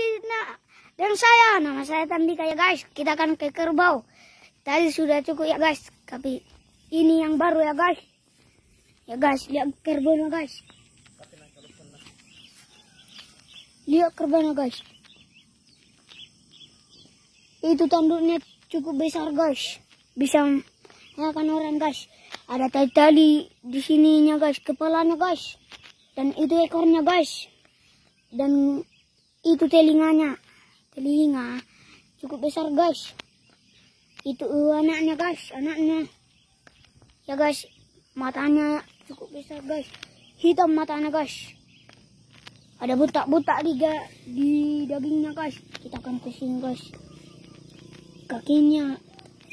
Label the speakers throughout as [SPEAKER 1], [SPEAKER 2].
[SPEAKER 1] lagi dan saya, nama saya Tandika ya guys. Kita akan ke kerbau. Tadi sudah cukup ya guys, tapi ini yang baru ya guys. Ya guys, lihat kerbaunya guys. Lihat kerbaunya guys. Itu tanduknya cukup besar guys. Bisa makan orang guys. Ada tali di sininya guys, kepalanya guys. Dan itu ekornya guys. Dan itu telinganya. Telinga cukup besar guys. Itu anaknya guys, anaknya. Ya guys, matanya cukup besar guys. Hitam matanya guys. Ada butak-butak di dagingnya guys. Kita akan kesini guys. Kakinya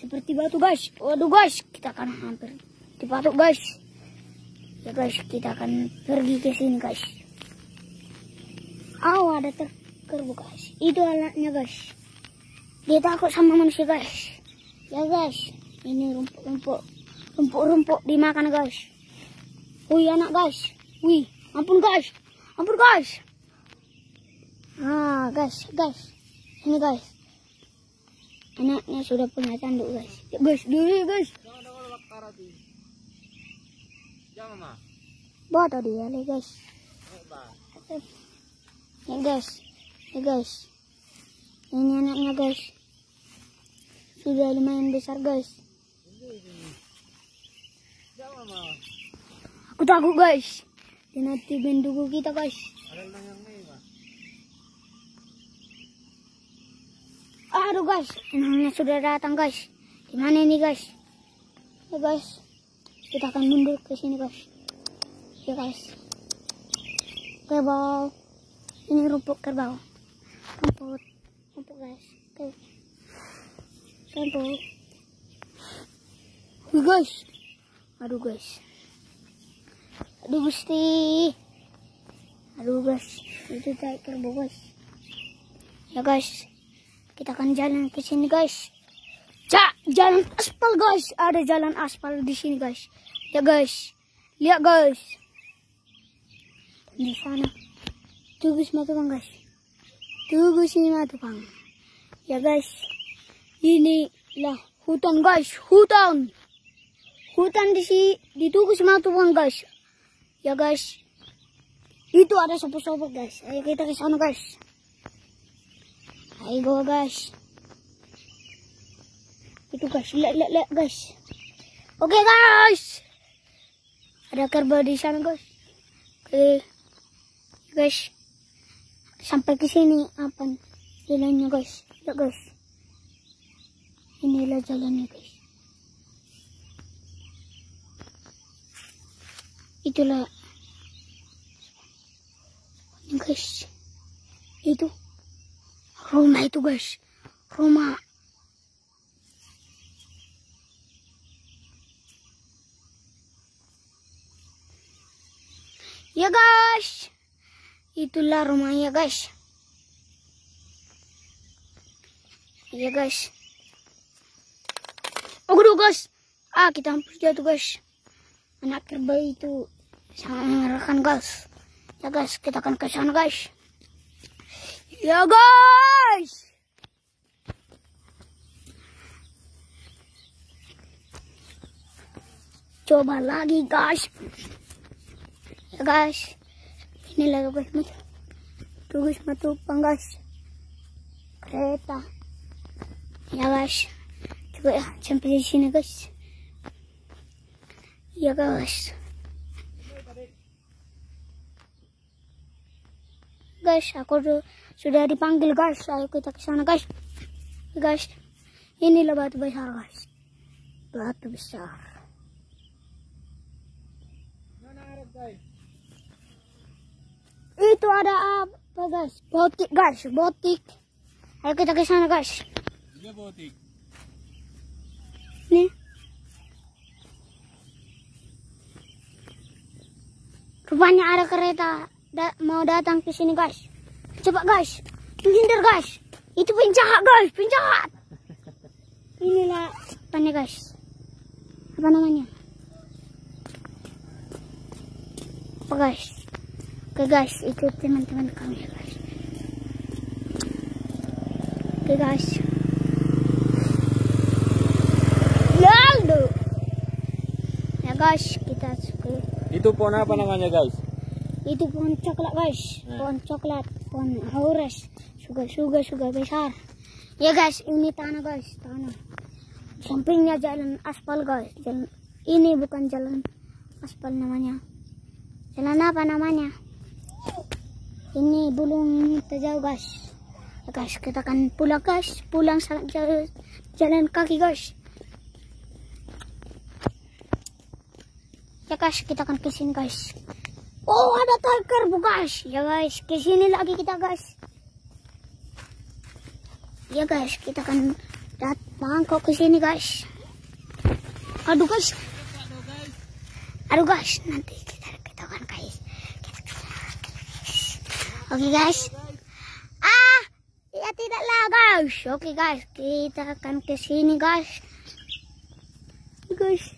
[SPEAKER 1] seperti batu guys. Waduh guys, kita akan hampir dipatuk guys. Ya guys, kita akan pergi ke sini guys. Ada kerbau guys. Itu anaknya guys. Dia takut sama manusia guys. Ya guys, ini rumput dimakan guys. Wih anak guys. Wih, ampun guys. Ampun guys. Guys. Ini guys. Anaknya sudah punya tanduk guys. Ya guys, dulu guys. Bawa dia nih guys. Ya guys. Ini anaknya guys. Sudah lumayan besar guys. Aku takut guys. Dia nanti benduku kita guys. Aduh guys, anaknya sudah datang guys. Di mana ini guys? Ya guys, kita akan mundur ke sini guys. Ya guys. Kerbau. Ini rumput kerbau. Rumput guys. Rumput. Guys. Aduh guys. Aduh gusti. Aduh guys. Itu tadi kerbau guys. Ya guys. Kita akan jalan ke sini guys. Jalan aspal guys. Ada jalan aspal di sini guys. Ya guys. Lihat guys. Di sana. Tunggu semua tukang guys. Tunggu semua tukang. Ya guys. Inilah hutan guys. Hutan di Tugu semua tukang guys. Ya guys. Itu ada sopo-sopo guys. Ayo kita ke sana guys. Ayo go guys. Itu guys, lihat guys. Oke guys. Ada kerbau di sana guys. Oke. Guys. Sampai ke sini apa jalannya guys. Lihat guys. Inilah jalannya guys. Itulah guys. Itu rumah itu guys. Rumah. Ya guys. Itulah rumahnya guys. Ya guys. Aduh guys. Kita hampir jatuh guys. Anak kerbau itu sangat mengerikan guys. Ya guys, kita akan ke sana guys. Ya guys. Coba lagi guys. Ya guys. Inilah guys. Tuh guys, matupang guys. Kereta. Ya guys. Coba ya, sampai di sini guys. Ya guys. Guys, aku sudah dipanggil guys. Ayo kita ke sana guys. Guys, inilah batu besar guys. Batu besar. Itu ada apa guys? Botik guys, botik. Ayo kita ke sana guys.
[SPEAKER 2] Ini botik.
[SPEAKER 1] Nih. Rupanya ada kereta mau datang ke sini guys. Cepat guys. Menghindar guys. Itu penjahat guys, penjahat. Inilah apanya guys. Apa namanya? Apa guys? Oke guys, itu teman-teman kami guys. Oke guys. Ronaldo. Ya guys, kita suka.
[SPEAKER 2] Itu pohon apa namanya guys?
[SPEAKER 1] Itu pohon coklat guys. Pohon coklat, pohon haures. Suga besar. Ya guys, ini tanah guys, tanah. Sampingnya jalan aspal guys. Jalan ini bukan jalan aspal namanya. Jalan apa namanya? Ini belum terjauh guys. Ya guys, kita akan pulang guys. Pulang jalan kaki guys. Ya guys, kita akan ke sini guys. Oh, ada tiger bu guys. Ya guys, ke sini lagi kita guys. Ya guys, kita akan datang kok ke sini guys. Aduh guys. Nanti kita akan guys. Oke guys. Ya tidaklah guys. Oke guys, kita akan ke sini guys. Guys,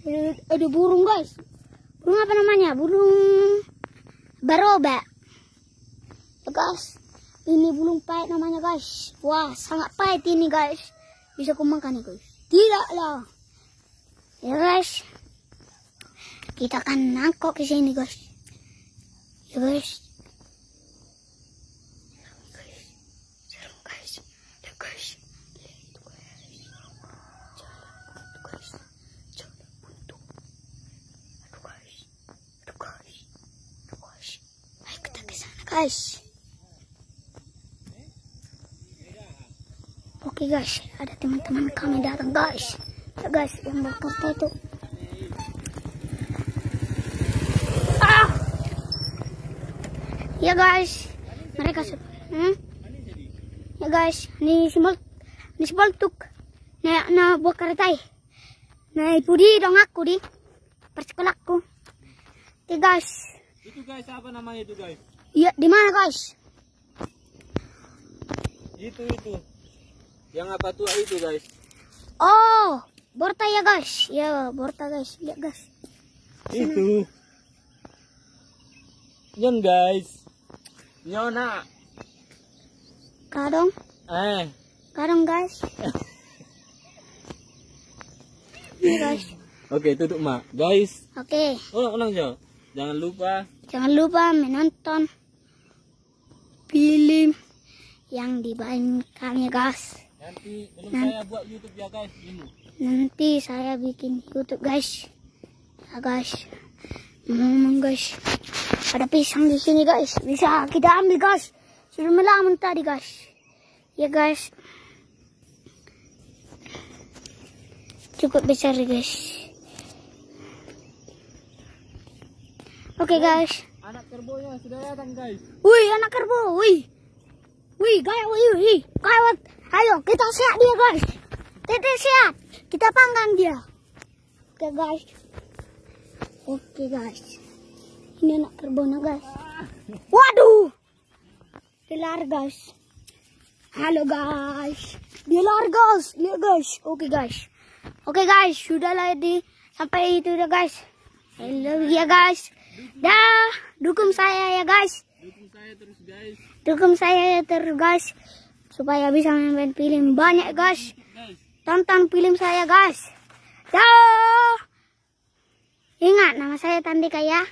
[SPEAKER 1] ada burung guys. Burung apa namanya? Burung baroba. Ya guys, ini burung pahit namanya guys. Wah, sangat pahit ini guys. Bisa ku makan ya guys? Tidaklah. Ya guys, kita akan nangkok ke sini guys. Ya guys. Guys, oke guys, ada teman-teman kami datang guys. Ya guys, yang berkata itu. Ya guys, mereka ya guys, ni simbol tuk na buat karatai. Na ipudi dong aku di persekolahku. Oke guys.
[SPEAKER 2] Itu guys, apa namanya itu guys?
[SPEAKER 1] Iya, di mana guys?
[SPEAKER 2] Itu. Yang apa tua itu guys?
[SPEAKER 1] Oh, borta ya guys. Ya, borta guys. Lihat guys.
[SPEAKER 2] Itu. Yan guys. Nyona.
[SPEAKER 1] Kadong. Kadong guys. Ya guys.
[SPEAKER 2] Oke, tutup mak. Guys.
[SPEAKER 1] Oke.
[SPEAKER 2] Ulang Jo. Jangan lupa menonton film yang dibagikan ya guys. Nanti saya buat YouTube ya guys.
[SPEAKER 1] Nanti saya bikin YouTube guys. Ya guys. Guys. Ada pisang di sini guys. Bisa kita ambil guys. Sudah melamun tadi guys. Ya guys. Cukup besar guys. Oke guys.
[SPEAKER 2] Anak kerbonya sudah datang guys.
[SPEAKER 1] Wih, anak kerbo. Wih, guys. Wih. Kawat. Ayo, kita sehat dia guys. Tete sehat. Kita panggang dia. Oke guys. Oke guys. Ini anak kerbonya guys. Waduh. Dia guys. Halo guys. Dia guys. Lihat guys. Oke guys. Sudahlah sampai itu dah guys. I love you guys. Dah, dukung saya ya guys. Dukung saya terus guys. Supaya bisa main film banyak guys. Tonton film saya guys. Dah. Ingat nama saya Tandika ya.